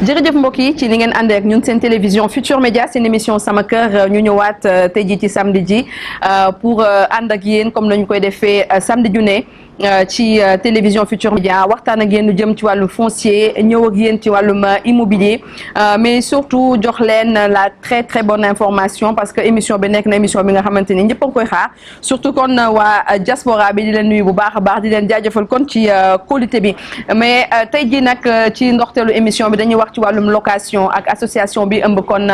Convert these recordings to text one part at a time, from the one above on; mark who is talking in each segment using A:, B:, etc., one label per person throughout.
A: jërëjëf mbokk yi ci li ngeen ànd ak ñun seen télévision Futur Média seen émission sama kër ñu ñëwaat tey jii ci samedi ji pour ànd ak yéen comme nañu koy defee samedi ju ne ci télévision Futur Média waxtaan ak yéen lu jëm ci wàllum foncier ñëw ak yéen ci wàllum immobilier mais surtout jox leen la très bonne information parce que émission bi nekk na émission bi nga xamante ni ñëpp a ngi koy xaar surtout kon waa diaspora bi di leen nuyu bu baax a baax di leen jaajëfal kon ci qualité bi mais tey jii nag ci ndoxteelu émission bi dañuy wax ci wàllum location ak association bi ëmb kon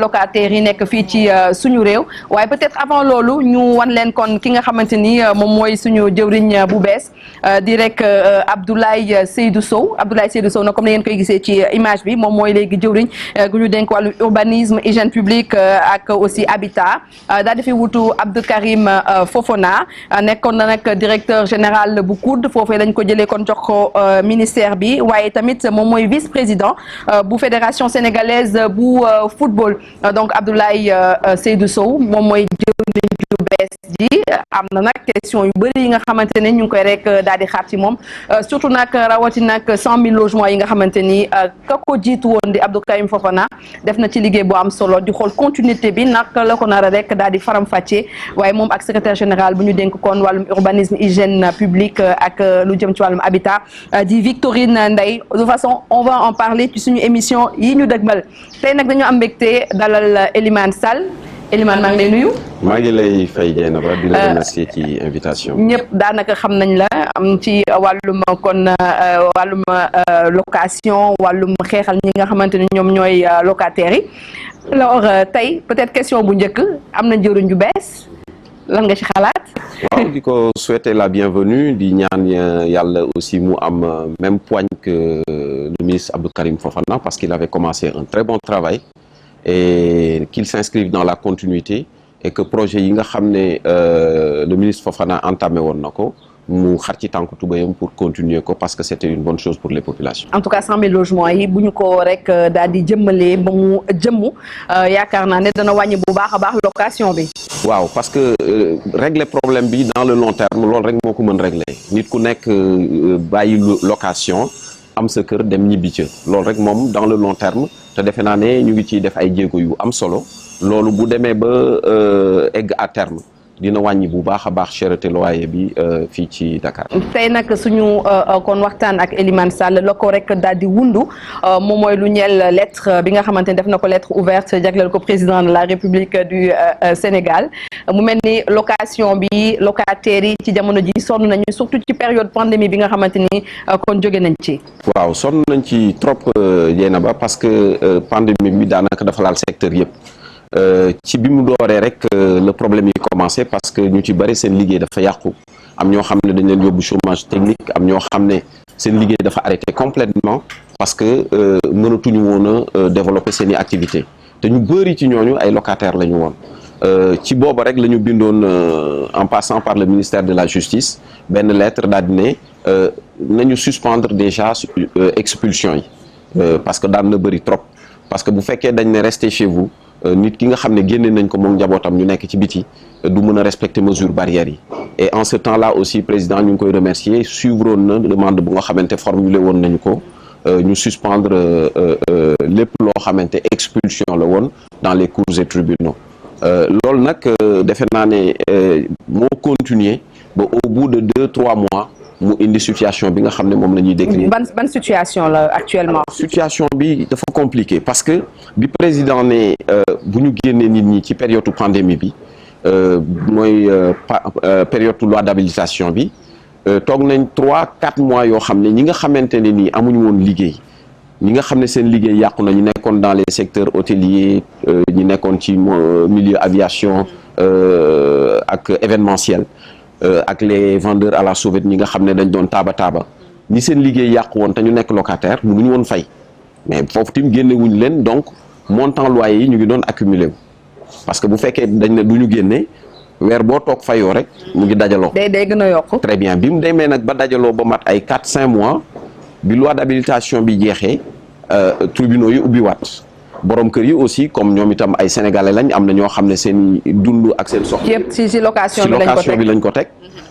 A: locataires yi nekk fii ci suñu réew waaye peut-être avant loolu ñu wan leen kon ki nga xamante ni moom mooy suñu jëwriñ bu bees di rek Abdoulaye Seydou Sow nag comme ni ngeen koy gisee ci image bi moom mooy léegi jëwriñ gu ñu dénk wàllu urbanisme hygiène publique ak aussi habitat daal di fi wutu Abdou Karim Fofana nekkoon na nag directeur général bu COUD foofee lañ ko jëlee kon jox ko ministère bi waaye tamit moom mooy vice-président bu fédération sénégalaise bu football donc Abdoulaye Seydou Sow moom mooy jëwriñ ju bees ji am na nag question yu bëri yi nga xamante ne ñu ngi koy rek daal di xaar ci moom surtout nag rawati nag 100 000 logements yi nga xamante ni ka ko jiitu woon di Abdou Karim Fofana def na ci liggéey bu am solo di xool continuité bi nag la ko nar a rek daal di faram-fàccee waaye moom ak secrétaire général bu ñu dénk kon wàllum urbanisme hygiène publique ak lu jëm ci wàllum habitat di Victorine Ndeye de toute façon on va en parler ci suñu émission yi ñu dëgmal tey nag dañu am mbégte dalal Elimane Sall Elimane maa ngi lay nuyu.
B: maa ngi lay fay Dieynaba di la remercier ci invitation.
A: ñëpp daanaka xam nañ la am ci wàllum kon wàllum location wàllum xeexal ñi nga xamante ni ñoom ñooy locataires yi alors tey peut-être question bu njëkk am na njëriñ ju bees lan nga ci xalaat.
B: waaw di ko souhaiter la bienvenue di ñaan yàlla aussi mu am même poigne que le ministre Abdou Karim Fofana parce qu'il avait commencé un très bon travail. Et qu'il s'inscrive dans la continuité et que projet yi nga xam ne le ministre Fofana entamé woon na ko mu xar ci tànku tubéyam pour continuer ko parce que c'était une bonne chose pour les populations.
A: En tout cas 100 000 logements yi bu ñu ko rek daal di jëmmalee ba mu jëmmu yaakaar naa ne dana wàññi bu baax a baax location bi.
B: waaw parce que régler problème bi dans le long terme loolu rek moo ko mën régler nit ku nekk bàyyi location am sa kër dem ñibbi ca loolu rek moom dans le long terme. te defe naa ne ñu ngi ciy def ay jéego yu am solo loolu bu demee ba egg à terme dina wàññi bu baax a baax cherté loyer bi fii ci Dakar.
A: tey nag suñu kon waxtaan ak Elimane Sall la ko rek daal di wundu moom mooy lu ñeel lettre bi nga xamante ne def na ko lettre ouverte jagleel ko président de la République du Sénégal mu mel ni location bi locataires yi ci jamono ji sonn nañu surtout ci période pandémie bi nga xamante ni kon jóge nañ ci.
B: waaw sonn nañ ci trop Dieynaba parce que pandémie bi daanaka dafa laal secteur yëpp. ci bi mu dooree rek le problème yi commencé parce que ñu ci bari seen liggéey dafa yàqu am ñoo xam ne dañ leen yóbbu chômage technique am ñoo xam ne seen liggéey dafa arrêté complètement parce que mënatuñu woon a développer seen i activité te ñu bëri ci ñooñu ay locataires la ñu woon ci booba rek la ñu bindoon en passant par le ministère de la justice benn lettre daal di ne nañu suspendre déjà expulsion yi parce que daan na bëri trop parce que bu fekkee dañ ne restez chez vous nit ki nga xam ne génne nañ ko moom njabootam ñu nekk ci biti du mën a respecter mesures barrières yi et en ce temps-là aussi président ñu ngi koy remercier suivre woon na demande bu nga xamante formulé woon nañu ko ñu suspendre lépp loo xamante expulsion la woon dans les cours et tribunaux loolu nag defe naa ne moo continuer ba au bout de 2-3 mois mu indi situation bi nga xam ne moom la ñuy décrire.
A: ban situation la actuellement.
B: situation bi dafa compliqué parce que bi président ne bu ñu génnee nit ñi ci période pandémie bi mooy période loi d'habilitation bi toog nañ 3-4 mois yoo xam ne ñi nga xamante ne nii amuñu woon liggéey ñi nga xam ne seen liggéey yàqu na ñu nekkoon dans les secteurs hôteliers ñi nekkoon ci milieu aviation ak événementiel. ak les vendeurs à la sauvette ñi nga xam ne dañ doon taaba ñi seen liggéey yàqu woon te ñu nekk locataire mënuñu woon fay mais foofu tim génne wuñu leen donc montant loyer yi ñu ngi doon accumulé wu parce que bu fekkee dañ ne du ñu génne weer boo toog fayoo rek mu ngi dajaloo.
A: day gën a yokk.
B: très bien bi mu demee nag ba dajaloo ba mat ay 4-5 mois bi loi d'habilitation bi jeexee tribunaux yi ubbiwaat borom kër yi aussi comme ñoom itam ay sénégalais lañ am na ñoo xam ne seen dund ak seen soxla.
A: yëpp ci location
B: bi lañ ko teg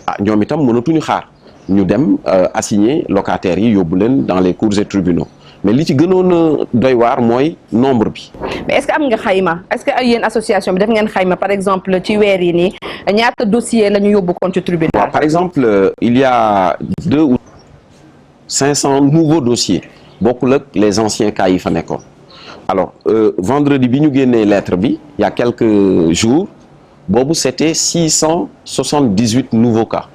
B: ah ñoom itam mënatuñu xaar ñu dem assigner locataires yi yóbbu leen dans les cours et tribunaux mais li ci gënoon a doy waar mooy nombre bi.
A: mais est-ce que am nga xayma est-ce que yéen association bi def ngeen xayma par exemple ci weer yi nii ñaata dossier la ñu yóbbu kon ci tribunal.
B: waaw par exemple il y a 200 ou 500 nouveaux dossiers bokkul ak les anciens cas yi fa nekkoon. alors vendredi bi ñu génnee lettre bi il y a quelques jours boobu c'était 678 nouveaux cas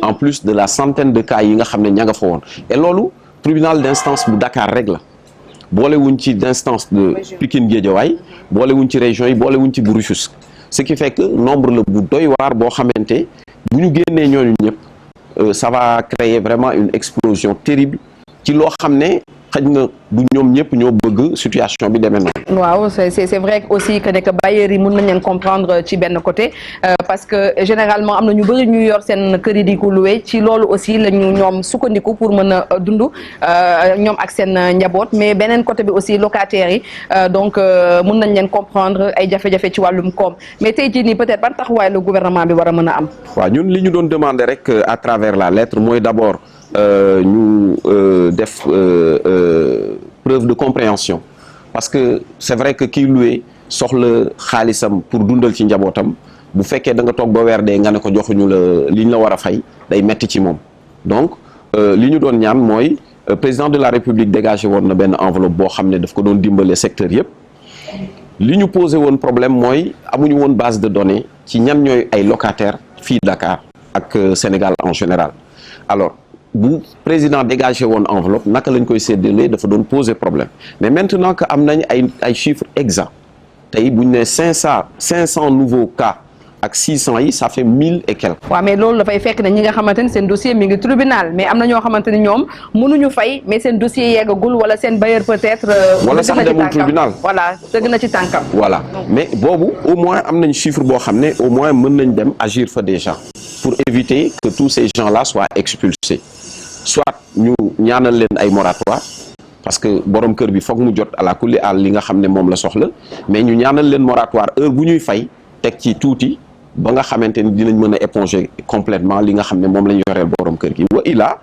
B: en plus de la centaine de cas yi nga xam ne ña nga fa woon et loolu tribunal d'instance bu Dakar rek la boolewuñ ci d'instance de Pikine Guédiawaye boolewuñ ci région yi boolewuñ ci bu Rufisque ce qui fait que nombre la bu doy waar boo xamante bu ñu génnee ñooñu ñëpp ça va créer vraiment une explosion terrible ci loo xam ne xëj na du ñoom ñëpp ñoo bëgg situation bi demee noonu.
A: waaw c'est vrai aussi que ne que bailleurs yi mën nañ leen comprendre ci benn côté parce que généralement am na ñu bëri ñu yor seen kër yi di ko loué ci loolu aussi la ñu ñoom sukkandiku pour mën a dund ñoom ak seen njaboot mais beneen côté bi aussi locataires yi donc mën nañ leen comprendre ay jafe-jafe ci wàllum koom mais tey jii nii peut-être ban taxawaay le gouvernement bi war a mën a am.
B: waaw ñun li ñu doon demander rek à travers la lettre mooy d'abord ñu def preuve de compréhension parce que c'est vrai que kiy loué soxla xaalisam pour dundal ci njabootam bu fekkee da nga toog ba weer dee nga ne ko joxuñu la li ñu la war a fay day metti ci moom donc li ñu doon ñaan mooy président de la République dégagé woon na benn enveloppe boo xam ne daf ko doon dimbale secteur yëpp li ñu posé woon problème mooy amuñu woon base de données ci ñan ñooy ay locataires fii Dakar ak Sénégal en général alors bu président dégagé woon enveloppe naka lañ koy séddalee dafa doon poser problème mais maintenant que am nañ ay chiffres exacts tey bu ñu nee 500 nouveaux cas ak 600 yi ça fait 1000 et quelques.
A: waaw mais loolu dafay fekk ne ñi nga xamante ni seen dossier mi ngi tribunal mais am na ñoo xamante ni ñoom mënuñu fay mais seen dossier yeggagul wala seen bailleur peut-être.
B: wala sax demul tribunal
A: voilà dëgg na ci tànkam.
B: voilà mais boobu au moins am nañ chiffre boo xam ne au moins mën nañ dem agir fa déjà pour éviter que tous ces gens-là soient expulsés. soit ñu ñaanal leen ay moratoire parce que borom kër bi foog mu jot à la kulli àll li nga xam ne moom la soxla mais ñu ñaanal leen moratoire heure bu ñuy fay teg ci tuuti ba nga xamante ni dinañ mën a éponger complètement li nga xam ne moom la ñu yoreel borom kër gi wa ila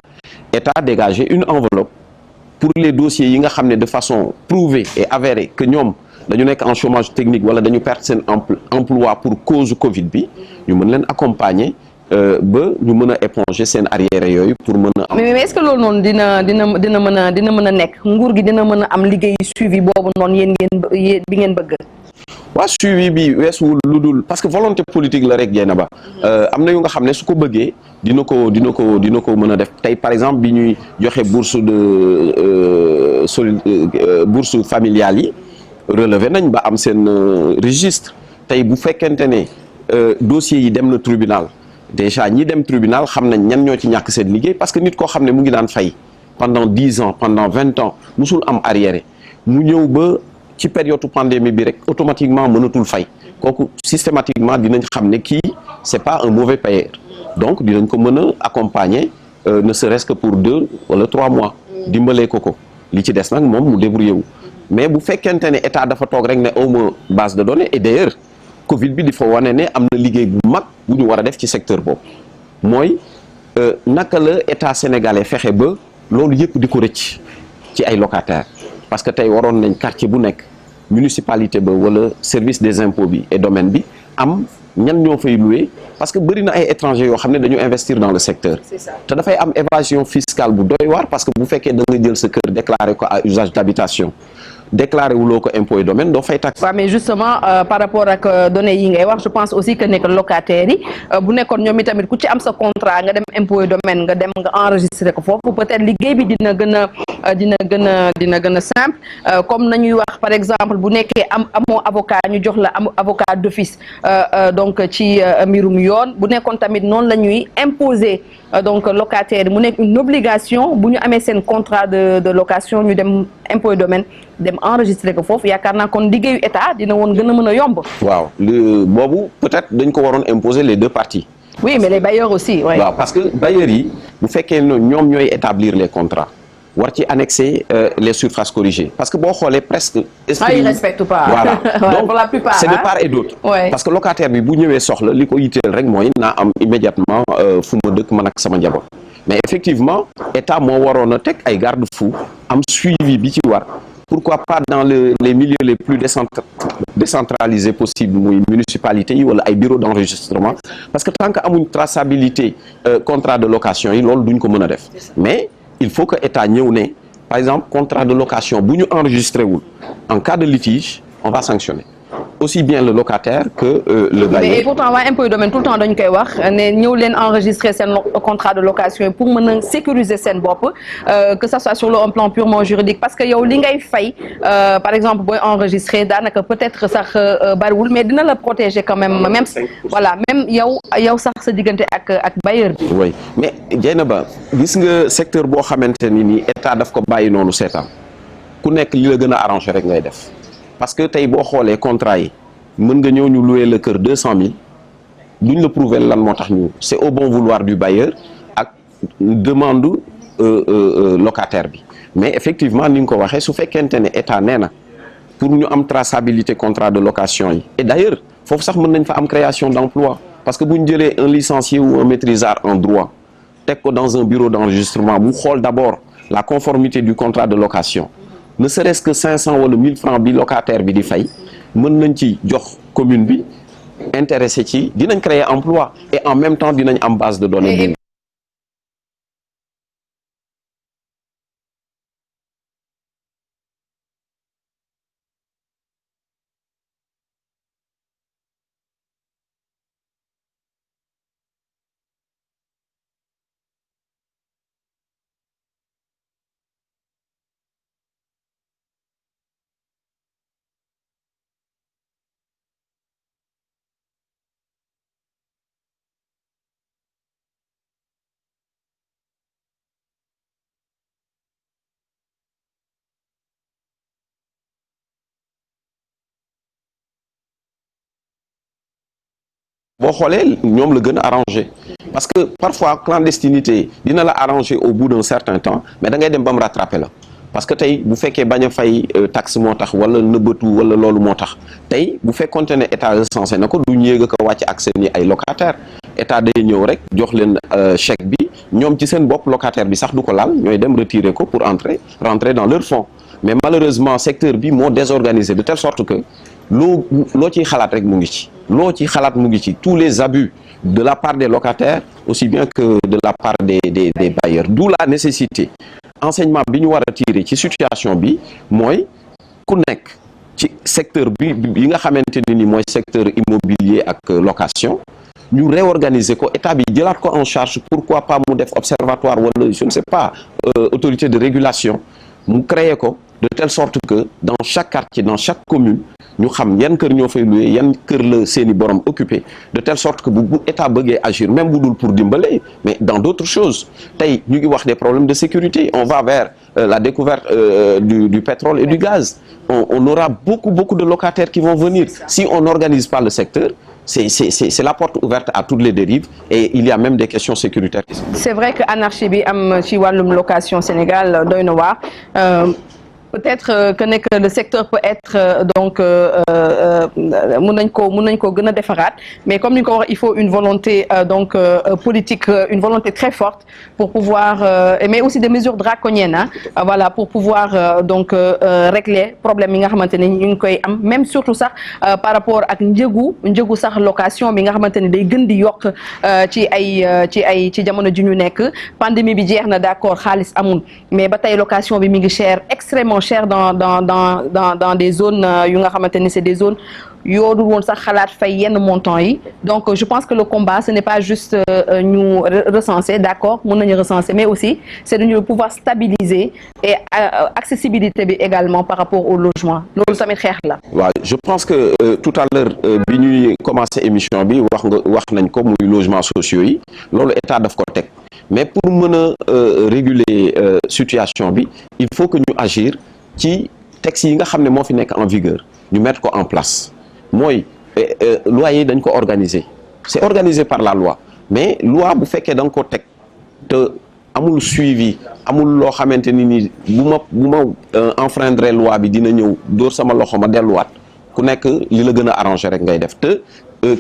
B: état dégagé une enveloppe pour les dossiers yi nga xam ne de façon prouvée et avérée que ñoom dañu nekk en chômage technique wala dañu perdre seen emploi pour cause Covid bi ñu mën leen accompagner ba ñu mën a éponger seen arrière yooyu pour mën a am.
A: mais est-ce que loolu noonu dina mën a nekk nguur gi dina mën a am liggéey suivi boobu noonu yéen bi ngeen bëgg.
B: waaw suivi bi weesuwul lu dul parce que volonté politique la rek jéem ba am na yu nga xam ne su ko bëggee dina ko mën a def tey par exemple bi ñuy joxe bourse bourse familiale yi relevé nañ ba am seen registre tey bu fekkente ne dossiers yi dem na tribunal. déjà ñi dem tribunal xam nañ ñan ñoo ci ñàkk seen liggéey parce que nit koo xam ne mu ngi daan fay pendant 10 ans pendant 20 ans musul am arriéré mu ñëw ba ci période pandémie bi rek automatiquement mënatul fay kooku systématiquement dinañ xam ne kii c'est pas un mauvais payeur donc dinañ ko mën a accompagner ne serait-ce que pour 2 wala 3 mois dimbalee ko li ci des nag moom mu débrouiller wu mais bu fekkente ne état dafa toog rek ne awma base de données et d'ailleurs Covid bi di fa wane ne am na liggéey bu mag bu ñu war a def ci secteur boobu mooy naka la état sénégalais fexe ba loolu yëpp di ko rëcc ci ay locataires parce que tey waroon nañ quartier bu nekk municipalité ba wala service des impôts bi et domaine bi am ñan ñoo fay louer parce que bëri na ay étrangers yoo xam ne dañu investir dans le secteur.
A: C'est ça.
B: te dafay am évasion fiscale bu doy waar parce que bu fekkee da nga jël sa kër déclarer ko à usage d'habitation déclaré wuloo ko impôt et domaine doo fay taxe.
A: waaw mais justement par rapport ak données yi ngay wax je pense aussi que nekk locataires yi bu nekkoon ñoom itamit ku ci am sa contrat nga dem impôt et domaine nga dem nga enregistré ko foofu peut-être liggéey bi dina gën a simple comme nañuy wax par exemple bu nekkee amoo avocat ñu jox la am avocat d'office donc ci mbirum yoon bu nekkoon tamit noonu la ñuy imposer donc locataire mu nekk une obligation bu ñu amee seen contrat de location ñu dem impôt et domaine dem enregistré ko foofu yaakaar naa kon liggéeyu état dina woon gën a mën a yomb.
B: waaw boobu peut-être dañ ko waroon imposer les deux parties.
A: oui mais les bailleurs aussi. Ouais.
B: waaw parce que bailleurs yi bu fekkee ne ñoom ñooy établir les contrats war ci annexer les surfaces corrigées parce que boo xoolee presque.
A: ils respectent pas.
B: voilà
A: ouais,
B: donc
A: pour la plupart,
B: c'est de part et d'autre.
A: Ouais.
B: parce que locataire bi bu ñëwee soxla li ko yitteel rek mooy naa am immédiatement fu ma dëkk man ak sama njaboot mais effectivement état moo waroon a teg ay garde-fous am suivi bi ci war pourquoi pas dans les milieux les plus décentralisés possibles muy municipalité yi wala ay bureau d'enregistrement parce que tant que amuñ traçabilité contrat de location yi loolu duñ ko mën a def mais il faut que état ñëw ne par exemple contrat de location bu ñu enregistré wul en cas de litige on va sanctionner aussi bien le locataire que le bailleur.
A: Et pourtant waa impôt domaine tout le temps dañu koy wax ne ñëw leen enregistrer seen contrat de location pour mën a sécuriser seen bopp que ça soit sur le plan purement juridique parce que yow li ngay fay par exemple booy enregistrer daanaka peut-être sax bariwul mais dina la protéger quand même voilà même yow sax sa diggante ak bailleur bi.
B: oui mais Dieynaba gis nga secteur boo xamante ni état daf ko bàyyi noonu seetaan ku nekk li la gën a arranger rek ngay def. parce que tey boo xoolee contrat yi mën nga ñëw ñu louer le kër 200 000 duñ la prouver lan moo tax ñu c'est au bon vouloir du bailleur ak demande locataire bi mais effectivement ni nga ko waxee su fekkente ne état nee na pour ñu am traçabilité contrat de location yi et d'ailleurs foofu sax mën nañ fa am création d'emploi parce que bu ñu jëlee un licencié ou un maîtrisard en droit teg ko dans un bureau d'enregistrement mu xool d'abord la conformité du contrat de location ne serait-ce que 500 wala 1000 francs bi locataire bi di fay mën nañ ci jox commune bi intéressé ci dinañ créer emploi et en même temps dinañ am base de données. boo xoolee ñoom la gën a arrangé parce que parfois clandestinité dina la arranger au bout d'un certain temps mais da ngay dem ba mu rattraper la parce que tey bu fekkee bañ a fay taxe moo tax wala nëbbatu wala loolu moo tax tey bu fekkonte ne état recensé na ko du ñu yéeg a ko wàcc ak seen ay locataire état day ñëw rek jox leen chèque bi ñoom ci seen bopp locataire bi sax du ko laal ñooy dem retirer ko pour rentrer dans leur fonds mais malheureusement secteur bi moo désorganisé de telle sorte que loo ciy xalaat rek mu ngi ci loo ci xalaat mu ngi ci tous les abus de la part des locataires aussi bien que de la part des bailleurs d'où la nécessité enseignement bi ñu war a tirer ci situation bi mooy ku nekk ci secteur bi nga xamante ni mooy secteur immobilier ak location ñu réorganiser ko état bi jëlaat ko en charge pourquoi pas mu def observatoire wala je ne sais pas autorité de régulation mu créer ko de telle sorte que dans chaque quartier dans chaque commune ñu xam yan kër ñoo fay loué yan kër la seeni borom occupé de telle sorte que bu état bëggee agir même bu dul pour dimbale mais dans d'autres choses tey ñu ngi wax des problèmes de sécurité on va vers la découverte du pétrole et du gaz on aura beaucoup de locataires qui vont venir si on n'organise pas le secteur c'est la porte ouverte à toutes les dérives et il y a même des questions sécuritaires.
A: C'est vrai que anarchie bi am ci wàllum location Sénégal doy na waar peut-être que le secteur peut être donc mën nañ ko gën a defaraat mais comme ni nga ko wax il faut une volonté donc politique une volonté très forte pour pouvoir mais aussi des mesures draconiennes voilà pour pouvoir donc régler problème yi nga xamante ne ñu ngi koy am même surtout sax par rapport ak njëgu sax location bi nga xamante ne day gën di yokk ci jamono ji ñu nekk pandémie bi jeex na d'accord xaalis amul mais ba tey location bi mi ngi cher extrêmement cher dans des zones yu nga xamante ni c'est des zones yoo dul woon sax xalaat fay yenn montants yi donc je pense que le combat ce n'est pas juste ñu recenser d'accord mën nañu recenser mais aussi c'est de ñu pouvoir stabiliser et accessibilité bi également par rapport au logement loolu tamit xeex la.
B: waaw je pense que tout à l'heure bi ñuy commencer émission bi wax nañ ko muy logements sociaux yi loolu état daf ko teg mais pour mën a réguler situation bi il faut que ñu agir ci textes yi nga xam ne moo fi nekk en vigueur ñu mettre ko en place mooy loyer dañ ko organiser c'est organisé par la loi mais loi bu fekkee da nga ko teg te amul suivi amul loo xamante ni bu ma enfreindre loi bi dina ñëw dóor sama loxo ma delluwaat ku nekk li la gën a arranger rek ngay def te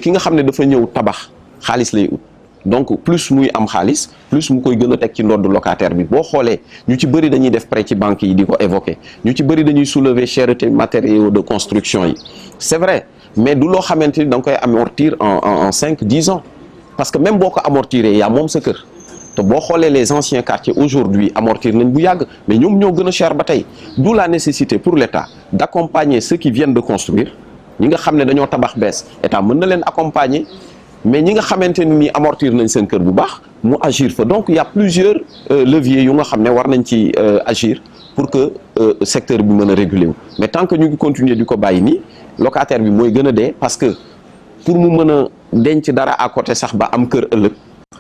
B: ki nga xam ne dafa ñëw tabax xaalis lay ut donc plus muy am xaalis plus mu koy gën a teg ci ndodd locataire bi boo xoolee ñu ci bëri dañuy def prêt ci banques yi di ko évoquer ñu ci bëri dañuy soulever cherté matériaux de construction yi c'est vrai mais du loo xamante ni da nga koy amortir en 5-10 ans parce que même boo ko amortiré yaa moom sa kër te boo xoolee les anciens quartiers aujourd'hui amortir nañ bu yàgg mais ñoom ñoo gën a cher ba tey d'où la nécessité pour l'État d'accompagner ceux qui viennent de construire ñi nga xam ne dañoo tabax bees État mën na leen accompagner mais ñi nga xamante ne nii amortir nañ seen kër bu baax mu agir fa donc il y a plusieurs leviers yu nga xam ne war nañ ci agir pour que secteur bi mën a réguler wu mais tant que ñu ngi continuer di ko bàyyi nii locataire bi mooy gën a dee parce que pour mu mën a denc dara à côté sax ba am kër ëllëg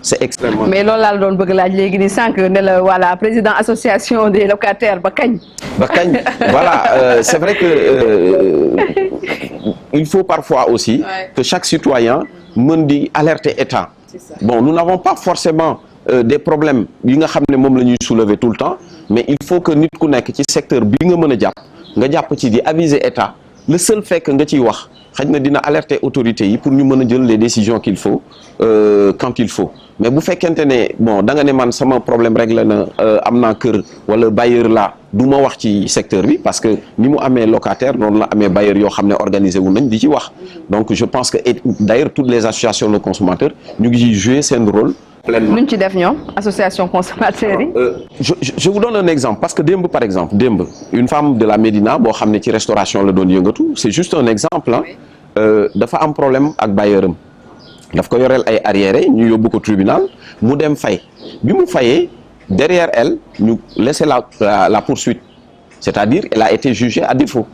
B: c'est extrêmement.
A: mais loolu laa la doon bëgg laaj léegi nii sànq ne la voilà président association des locataires ba kañ.
B: ba kañ voilà c'est vrai que il faut parfois aussi que chaque citoyen mën di alerter État. Bon nous n'avons pas forcément des problèmes yi nga xam ne moom la ñuy soulever tout le temps mais il faut que nit ku nekk ci secteur bi nga mën a jàpp nga jàpp ci di aviser État le seul fait que nga ciy wax xëy na dina alerter autorités yi pour ñu mën a jël les décisions qu'il faut quand il faut mais bu fekkente ne bon da nga ne man sama problème réglé na am naa kër wala bailleur la du ma wax ci secteur bi parce que ni mu amee locataire noonu la amee bailleur yoo xam ne organisé wu nañ di ci wax donc je pense que d'ailleurs toutes les associations de consommateurs ñu ngi ciy jouer seen rôle pleinement.
A: luñ ci def ñoom association consommateurs yi.
B: je vous donne un exemple parce que démb par exemple démb une femme de la Médina boo xam ne ci restauration la doon yëngatu c'est juste un exemple dafa am problème ak bailleuram daf ko yoreel ay arriérés ñu yóbbu ko tribunal mu dem fay bi mu fayee derrière elle ñu laisser la poursuite c'est-à-dire elle a été jugée à défaut.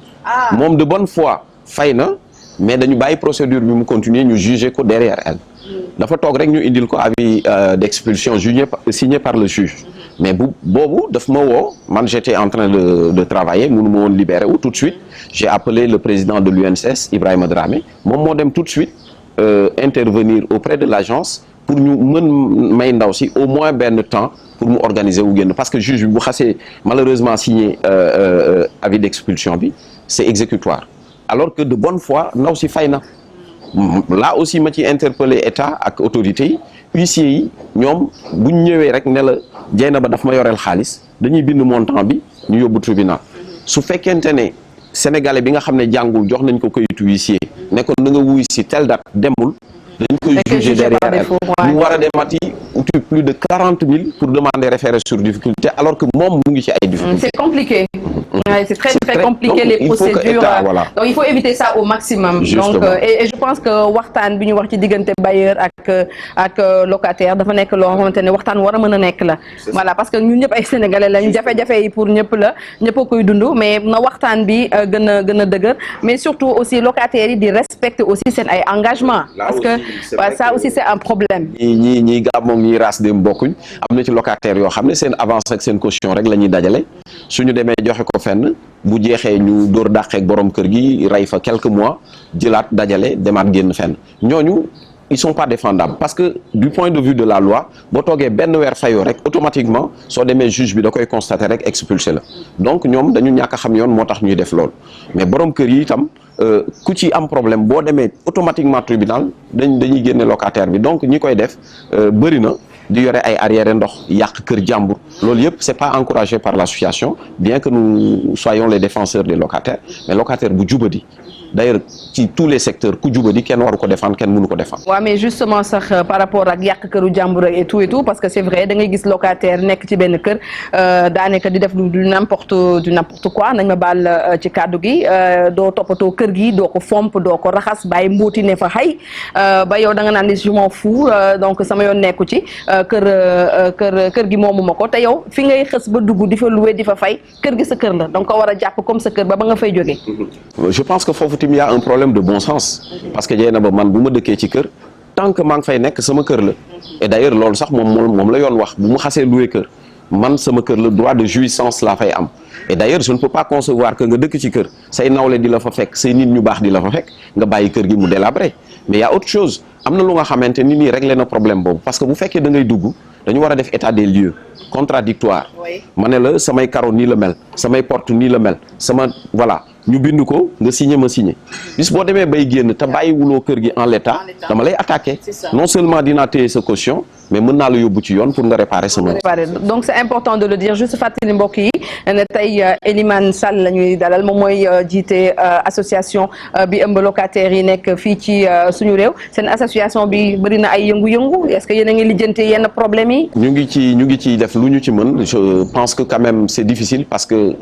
B: moom de bonne foi fay na mais dañu bàyyi procédure bi mu continuer ñu juger ko derrière elle. dafa toog rek ñu indil ko avis d'expulsion signé par le juge mais boobu daf ma woo man j'étais en train de travailler mënu ma woon libérer wu tout de suite j'ai appelé le président de l'UNSS Ibrahima Dramé moom moo dem tout de suite intervenir auprès de l'agence pour ñu mën may ndaw si au moins benn temps pour mu organiser wu génn parce que juge bi bu xasee malheureusement signé avis d'expulsion bi c'est exécutoire alors que de bonne foi ndaw si fay na. là aussi ma ci interpeller état ak autorités yi huissiers yi ñoom bu ñu ñëwee rek ne la Dieynaba daf ma yoreel xaalis dañuy bind montant bi ñu yóbbu tribunal su fekkente ne sénégalais bi nga xam ne jàngul jox nañ ko kayitu huissier ne ko na nga wuy si telle date demul dañ koy juger derrière elle ñu war a demati uti plus de 40 000 pour demander référé sur difficulté alors que moom mu ngi ci ay difficultés.
A: C'est compliqué. Ouais, c'est très compliqué les procédures.
B: Voilà.
A: Donc il faut éviter ça au maximum.
B: Justement.
A: Donc et je pense que waxtaan bi ñu wax ci diggante bailleur ak locataire dafa nekk loo xamante ne waxtaan war a mën a nekk la. Voilà parce que ñun ñëpp ay sénégalais lañu jafe-jafe yi pour ñëpp la ñëpp a koy dund mais na waxtaan bi gën a dëgër mais surtout aussi locataires yi di respecter aussi seen ay engagements. Parce que ça aussi c'est un problème.
B: ñi gàmmoog ñi raas dem bokkuñ am na ci locataires yoo xam ne seen avance ak seen caution rek la ñuy dajale suñu demee joxe ko fenn bu jeexee ñu dóor dàqeek borom kër gi rey fa quelques mois jëlaat dajale demaat génn fenn ñooñu ils sont pas défendables parce que du point de vue de la loi boo toogee benn weer fayoo rek automatiquement soo demee juge bi da koy constater rek expulsé la donc ñoom dañu ñàkk a xam yoon moo tax ñuy def loolu mais borom kër yi itam ku ci am problème boo demee automatiquement tribunal dañuy génne locataire bi donc ñi koy def bëri na di yore ay arrière ndox yàq kër jàmbur loolu yëpp c'est pas encouragé par l'association bien que nous soyons les défenseurs des locataires mais locataire bu jubadi d'ailleurs ci tous les secteurs ku jubadi kenn waru ko défendre kenn mënu ko défendre.
A: waaw mais justement sax par rapport ak yàq këru jàmbur et tout parce que c'est vrai da ngay gis locataire nekk ci benn kër daanaka di def du n'importe quoi nañ ma baal ci kàddu gi doo toppatoo kër gi doo ko fomp doo ko raxas bàyyi mbuuti ne fa xay ba yow da nga naan je m'en fous donc sama yoon nekku ci kër gi moomu ma ko te yow fi ngay xës ba dugg di fa louer di fa fay kër gi sa kër la donc ko war a jàpp comme sa kër ba nga fay jógee.
B: je pense que foofu tamit y a un problème de bon sens parce que Dieynaba man bu ma dëkkee ci kër tant que maa ngi fay nekk sama kër la et d'ailleurs loolu sax moom la yoon wax bu mu xasee louer kër man sama kër la droit de jouissance laa fay am et d'ailleurs je ne peux pas concevoir que nga dëkk ci kër say nawle di la fa fekk say nit ñu baax di la fa fekk nga bàyyi kër gi mu délabré mais y a autre chose am na lu nga xamante ni nii réglé na problème boobu parce que bu fekkee da ngay dugg dañu war a def état des lieux contradictoire ma ne la samay carreaux nii la mel samay porte nii la mel voilà ñu bind ko nga signé ma signé bis boo demee bay génn te bàyyiwuloo kër gi en l'état dama lay attaqué non seulement dinaa téye sa caution mais mën naa la yóbbu ci yoon pour nga réparer sama.
A: donc c'est important de le dire juste fàttali mbokk yi ne tey Elimane Sall la ñuy dalal moom mooy jiite association bi ëmb locataires yi nekk fii ci suñu réew seen association bi bëri na ay yëngu-yëngu est-ce que yéen a ngi lijjanti yenn problème yi.
B: ñu ngi ci def lu ñu ci mën je pense que quand même c'est difficile parce que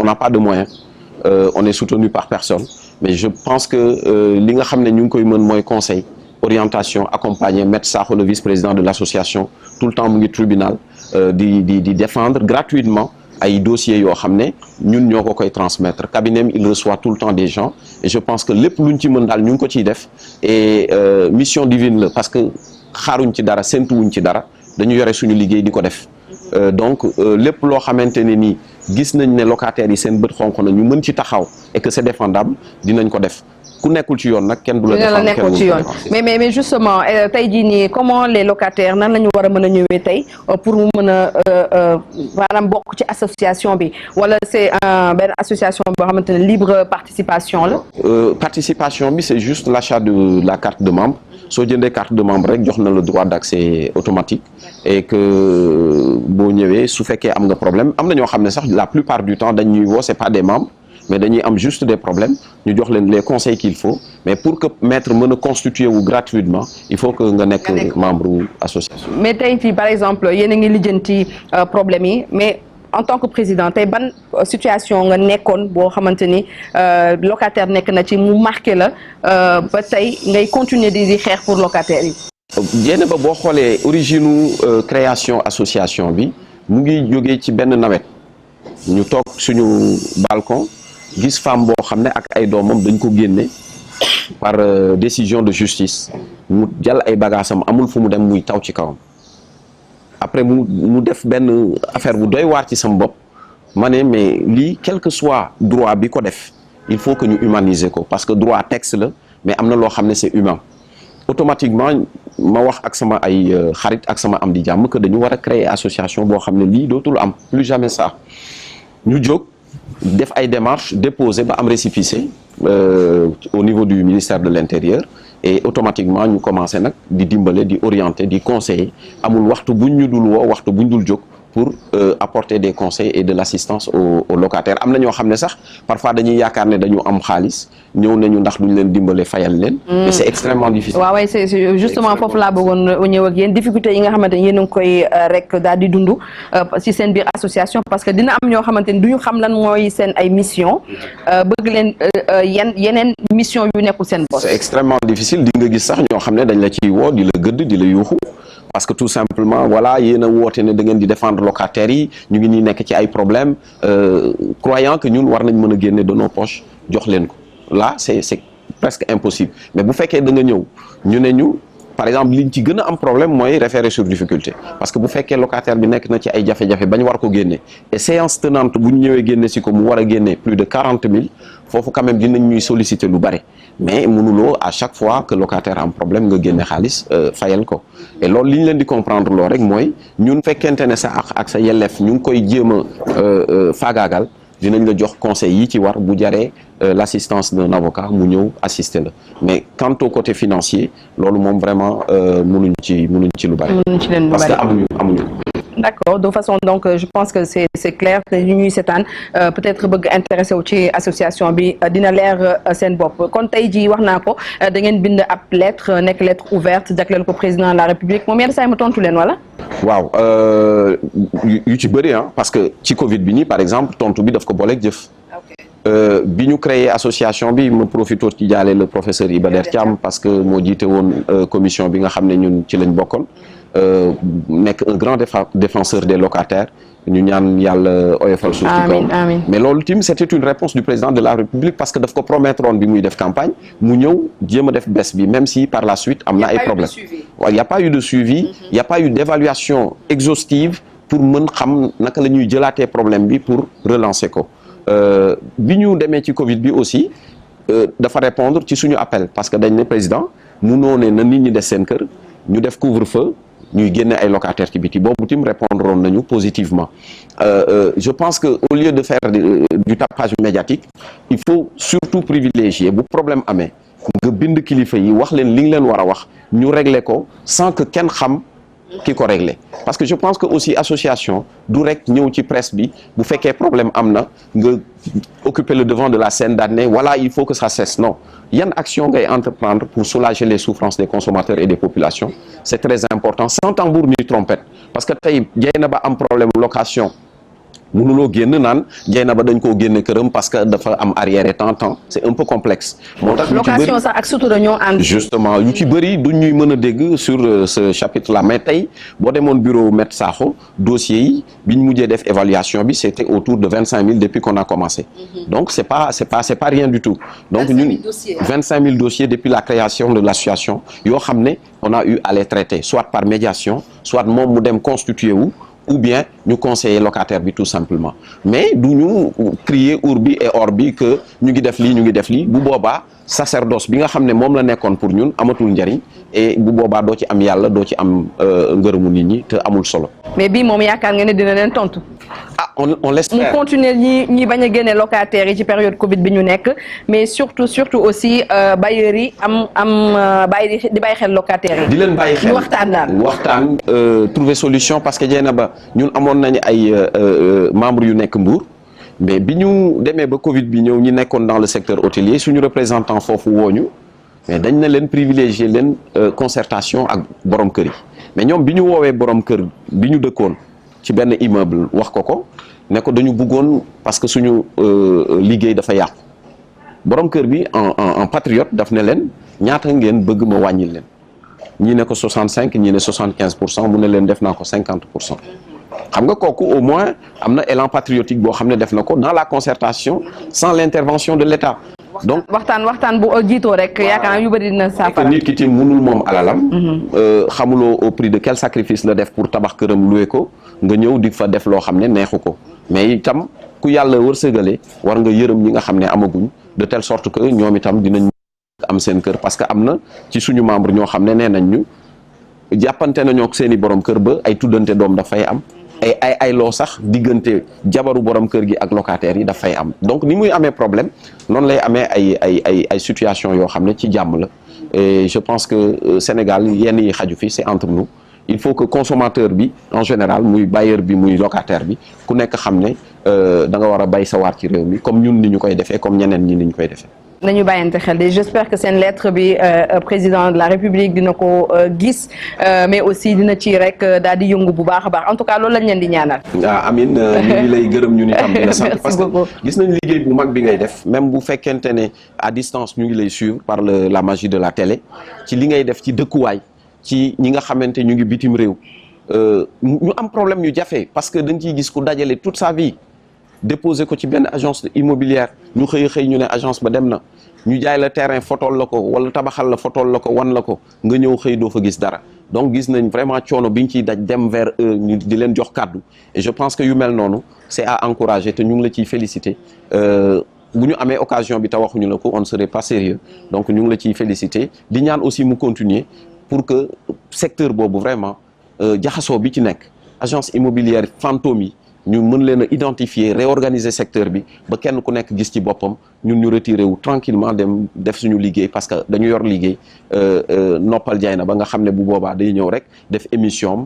B: on n'a pas de moyens. On est soutenu par personne mais je pense que li nga xam ne ñu ngi koy mën mooy conseil orientation accompagner Maître Sakho le vice-président de l'association tout le temps mu ngi tribunal di défendre gratuitement ay dossiers yoo xam ne ñun ñoo ko koy transmettre cabinet il reçoit tout le temps des gens et je pense que lépp luñ ci mën daal ñu ngi ko ciy def et mission divine la parce que xaaruñ ci dara séntuwuñ ci dara dañu yore suñu liggéey di ko def donc lépp loo xamante ne nii gis nañ ne locataires yi seen bët xonq na ñu mën ci taxaw et que c'est défendable dinañ ko def ku nekkul ci yoon nag kenn du la défendre kenn
A: ci yoon mais justement tey jii nii comment les locataires nan la ñu war a mën a ñëwee tey pour mu mën a maanaam bokk ci association bi wala c'est benn association boo xamante ne libre participation la.
B: Participation bi c'est juste l'achat de la carte de membre soo jëndee carte de membre rek jox na le droit d'accès automatique et que boo ñëwee su fekkee am nga problème am na ñoo xam ne sax la plupart du temps dañ ñuy woo c'est pas des membres mais dañuy am juste des problèmes ñu jox leen les conseils qu'il faut mais pour que maître mën a constituer wu gratuitement il faut que nga nekk membre association.
A: mais tey fii par exemple yéen a ngi lijjanti problème yi mais en tant que président tey ban situation nga nekkoon boo xamante ni locataire nekk na ci mu marqué la ba tey ngay continuer di xeex pour locataires yi.
B: jéene ba boo xoolee origine création association bi mu ngi jógee ci benn nawet ñu toog suñu balcon gis femme boo xam ne ak ay doomam dañ ko génne par décision de justice mu jël ay bagaasam amul fu mu dem muy taw ci kawam après mu def benn affaire bu doy waar ci sama bopp ma ne mais lii quel que soit droit bi ko def il faut que ñu humaniser ko parce que droit texte la mais am na loo xam ne c'est humain automatiquement ma wax ak sama ay xarit ak sama am di jàmm que dañu war a créer association boo xam ne lii dootul am plus jamais ça ñu jóg def ay démarches déposer ba am récépissé au niveau du ministère de l'Intérieur et automatiquement ñu commencé nag di dimbale di orienter di conseiller amul waxtu buñ ñu dul woo waxtu buñ dul jóg pour apporter des conseils et de l'assistance aux locataires am na ñoo xam ne sax parfois dañuy yaakaar ne dañu am xaalis ñëw nañu ndax duñ leen dimbale fayal leen. mais c'est extrêmement difficile.
A: waaw waaye c'est justement foofu laa bëggoon ñëw ak yéen difficulté yi nga xamante ne yéen a ngi koy rek daal di dund ci seen biir association parce que dina am ñoo xamante ni duñu xam lan mooy seen ay mission bëgg leen yeneen mission yu nekkul seen bopp.
B: c'est extrêmement difficile di nga gis sax ñoo xam ne dañ la ciy woo di la gëdd di la yuuxu. parce que tout simplement voilà yéen a woote ne da ngeen di défendre locataires yi ñu ngi nii nekk ci ay problèmes croyant que ñun war nañ mën a génne de nos poches jox leen ko là c'est presque impossible mais bu fekkee da nga ñëw ñu ne ñu par exemple liñ ci gën a am problème mooy référé sur difficulté parce que bu fekkee locataire bi nekk na ci ay jafe-jafe bañ war ko génne et séance tenante bu ñu ñëwee génne si ko mu war a génne plus de 40 000 foofu quand même dinañ ñuy solliciter lu bari mais mënuloo à chaque fois que locataire am problème nga génne xaalis fayal ko et loolu li ñu leen di comprendre loo rek mooy ñun fekkente ne sa ak sa yelleef ñu ngi koy jéem a faagaagal dinañ la jox conseil yi ci war bu jaree l'assistance d'un avocat mu ñëw assister la mais quant au côté financier loolu moom vraiment mënuñ ci lu bari parce que amuñu
A: d'accord de façon donc je pense que c'est clair te ñu ñuy seetaan peut-être bëgg intéressé wu ci association bi dina leer seen bopp kon tey jii wax naa ko da ngeen bind ab lettre nekk lettre ouverte jagleel ko président de la République moom yenn saa yi ma tontu leen wala.
B: waaw yu ci bëri parce que ci Covid bi nii par exemple tontu bi daf ko booleeg jëf. bi ñu créé association bi ma profité ci jaale le professeur Iba Der Thiam parce que moo jiite woon commission bi nga xam ne ñun ci lañ bokkoon. nekk un grand défenseur des locataires ñu ñaan yàlla oyofal suuf ci kaw mais loolu tim c'était une réponse du président de la République parce que daf ko promettroon bi muy def campagne mu ñëw jéem a def bés bi même si par la suite am na ay problèmes waaw y a pas eu de suivi y a pas eu d'évaluation exhaustive pour mën xam naka la ñuy jëlaatee problème bi pour relancer ko bi ñu demee ci Covid bi aussi dafa répondre ci suñu appel parce que dañ ne président munoo ne na nit ñi des seen kër ñu def couvre-feu ñuy génne ay locataires ci biti boobu tim répondre nañu positivement je pense que au lieu de faire du tapage médiatique il faut surtout privilégier bu problème amee nga bind kilifa yi wax leen li nga leen war a wax ñu régler ko sans que kenn xam ki ko régler parce que je pense que aussi association du rek ñëw ci presse bi bu fekkee problème am na nga occuper le devant de la scène daal ne voilà il faut que ça cesse non yan action ngay entreprendre pour soulager les souffrances des consommateurs et des populations c'est très important sans tambour ni trompette parce que tey Dieynaba am problème location mënuloo génn naan Dieynaba dañ koo génne këram parce que dafa am arrière temps c'est un peu complexe. moo tax
A: location sax ak sutura ñoo ànd.
B: justement yu ci bëri du ñuy mën a dégg sur ce chapitre là mais tey boo demoon bureau Maître Sakho dossiers yi bi ñu mujjee def évaluation bi c'était autour de 25 000 depuis qu'on a commencé. Donc c'est pas rien du tout. Donc ñun 25 000 dossiers depuis la création de l'association yoo xam ne on a eu à les traiter soit par médiation soit moom mu dem constituer wu. Ou bien ñu conseiller locataire bi tout simplement mais du ñu crier urbi et orbi que ñu ngi def lii bu boobaa sacerdoce bi nga xam ne moom la nekkoon pour ñun amatul njariñ et bu boobaa doo ci am yàlla doo ci am ngërëmu nit ñi te amul solo.
A: mais bii moom yaakaar nga ne dina leen tontu.
B: ah on l'espère.
A: mu continuer ñi bañ a génne locataires yi ci période Covid bi ñu nekk mais surtout aussi bailleurs yi di bàyyi xel locataires yi.
B: di leen bàyyi xel waxtaan trouver solution parce que Dieynaba ñun amoon nañu ay membres yu nekk Mbour. mais bi ñu demee ba Covid bi ñëw ñi nekkoon dans le secteur hôtelier suñu représentant foofu wooñu mais dañ na leen privilégier leen concertation ak borom kër yi mais ñoom bi ñu woowee borom kër bi ñu dëkkoon ci benn immeuble wax ko ne ko dañu bëggoon parce que suñu liggéey dafa yàqu borom kër bi en patriote daf ne leen ñaata ngeen bëgg ma wàññil leen ñii ne ko 65 ñii ne 75% mu ne leen def naa ko 50%. xam nga kooku au moins am na élan patriotique boo xam ne def na ko dans la concertation sans l'intervention de l'État. Donc
A: waxtaan bu jiitoo rek yaakaar naa yu bëri dina saafara.
B: nit ki tim mënul moom alalam. xamuloo au prix de quel sacrifice la def pour tabax këram loué ko nga ñëw di fa def loo xam ne neexu ko mais itam ku yàlla wërsëgale war nga yërëm ñi nga xam ne amaguñ de telle sorte que ñoom itam dinañ am seen kër parce que am na ci suñu membre ñoo xam ne nee nañ ñu jàppante nañoo ak seen i borom kër ba ay tuddante doom dafay am. ay loo sax diggante jabaru borom kër gi ak locataires yi dafay am donc ni muy amee problème noonu lay amee ay situation yoo xam ne ci jàmm la et je pense que Sénégal yenn yi xaju fi c'est entre nous il faut que consommateur bi en général muy bailleur bi muy locataire bi ku nekk xam ne da nga war a bay sa waar ci réew mi comme ñun ni ñu koy defee comme ñeneen ñi ni ñu koy defee.
A: nañu bàyyante xel de j'espère que seen lettre bi président de la République dina ko gis mais aussi dina ci rek daal di yëngu bu baax a baax en tout cas loolu lañ leen di ñaanal.
B: Amin ñu ngi lay gërëm ñun itam di la sant parce que gis nañ liggéey bu mag bi ngay def même bu fekkente ne à distance ñu ngi lay suivre par la magie de la télé ci li ngay def ci dëkkuwaay ci ñi nga xamante ñu ngi bitim réew ñu am problème yu jafe parce que dañ ciy gis ku dajale toute sa vie. déposé ko ci benn agence immobilière ñu xëy ñu ne agence ba dem na ñu jaay la terrain fotool la ko wala tabaxal la fotool la ko wan la ko nga ñëw xëy doo fa gis dara donc gis nañ vraiment coono biñ ciy daj dem vers eux ñu di leen jox kàddu et je pense que yu mel noonu c'est à encourager te ñu ngi la ciy féliciter bu ñu amee occasion bi te waxuñu la ko on ne serait pas sérieux donc ñu ngi la ciy féliciter di ñaan aussi mu continuer pour que secteur boobu vraiment jaxasoo bi ci nekk agence immobilière fantôme yi ñu mën leen a identifier réorganiser secteur bi ba kenn ku nekk gis ci boppam ñun ñu retiré wu tranquillement dem def suñu liggéey parce que dañu yor liggéey noppal Dieynaba nga xam ne bu boobaa day ñëw rek def émission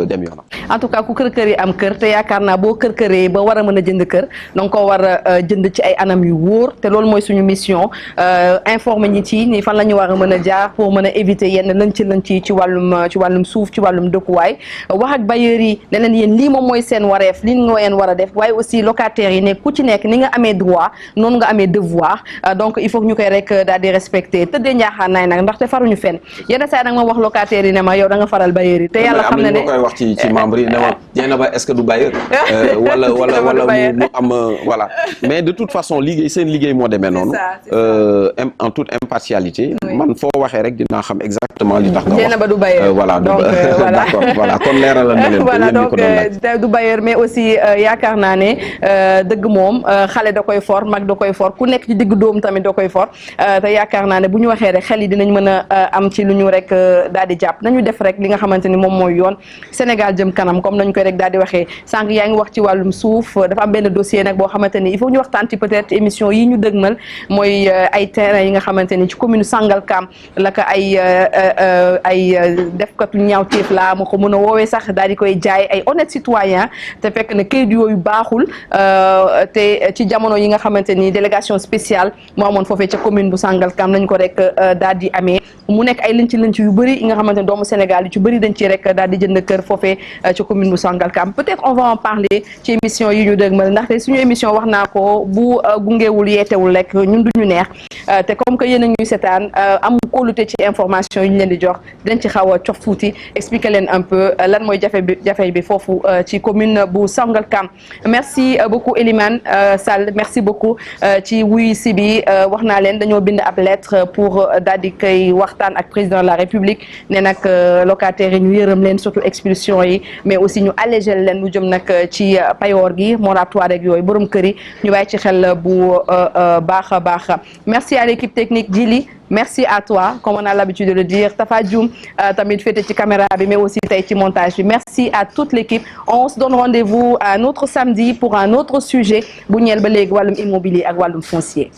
B: dem yoonam.
A: en tout cas ku kër yi am kër te yaakaar naa boo këree ba war a mën a jënd kër donc ko war a jënd ci ay anam yu wóor te loolu mooy suñu mission informer ñi ci ni fan la ñu war a mën a jaar pour mën a éviter yenn lënc ci wàllum suuf ci wàllum dëkkuwaay wax ak bailleurs yi ne leen yéen lii moom mooy seen wareef lii nga leen war a def waaye aussi locataires yi ne ku ci nekk ni nga amee droit noonu nga amee devoir donc il faut que ñu koy rek daal di respecter tëddee njaaxaan naay nag ndaxte faruñu fenn yenn saa nag ma wax locataires yi ne ma yow da nga faral bailleurs yi te yàlla xam na ne
B: koy wax ci membre yi ne ma Dieynaba est-ce que du bailleur wala mu am voilà mais de toute façon liggéey seen liggéey moo demee noonu en toute impartialité man foo waxee rek dinaa xam exactement li tax nga wax
A: Dieynaba du bailleur
B: voilà d'accord voilà kon leeralal na leen
A: voilà donc du bailleur mais aussi yaakaar naa ne dëgg moom xale da koy for mag da koy for ku nekk ci digg dóom tamit doo koy for te yaakaar naa ne bu ñu waxee rek xel yi dinañ mën a am ci lu ñu rek daal di jàpp nañu def rek li nga xamante ni moom mooy yoon Sénégal jëm kanam comme nañu koy rek daal di waxee sànq yaa ngi wax ci wàllum suuf dafa am benn dossier nag boo xamante ni il faut ñu waxtaan ci peut-être émission yi ñu dëgmal mooy ay terrain yi nga xamante ni ci commune Sangalkam la ko ay defkatu ñaawteef la ma ko mën a woowee sax daal di koy jaay ay honnête citoyen te fekk ne kayit yooyu baaxul te ci jamono yi nga xamante ni délégation spéciale moo amoon foofee ca commune bu Sangalkam nañ ko rek daal di amee mu nekk ay lënc yu bëri yi nga xamante ni doomu Sénégal yu ci bëri dañ ci rek daal di jënd kër foofee ca commune bu Sangalkam peut-être on va en parler ci émission yi ñu dëgmal ndaxte suñu émission wax naa ko bu gungewul yeetewul rek ñun duñu neex te comme que yéen a ñuy seetaan am kóolute ci information yi ñu leen di jox dañ ci xaw a cof fuuti expliquer leen un peu lan mooy jafe bi foofu ci commune bu Sangalkam merci beaucoup Elimane Sall merci beaucoup ci wuyu si bi wax naa leen dañoo bind ab lettre pour daal di koy waxtaan ak président de la République ne nag locataires yi ñu yërëm leen surtout expulsion yi mais aussi ñu alléger leen lu jëm nag ci payoor gi moratoire ak yooyu borom kër yi ñu bàyyi ci xel bu baax a baax merci à l'équipe technique Djili merci à toi comme on a l'habitude de le dire Tafa Dioum tamit féete ci caméra bi mais aussi tey ci montage bi merci à toute l'équipe on se donne rendez-vous un autre samedi pour un autre sujet bu ñeel ba léegi wàllum immobilier ak wàllum foncier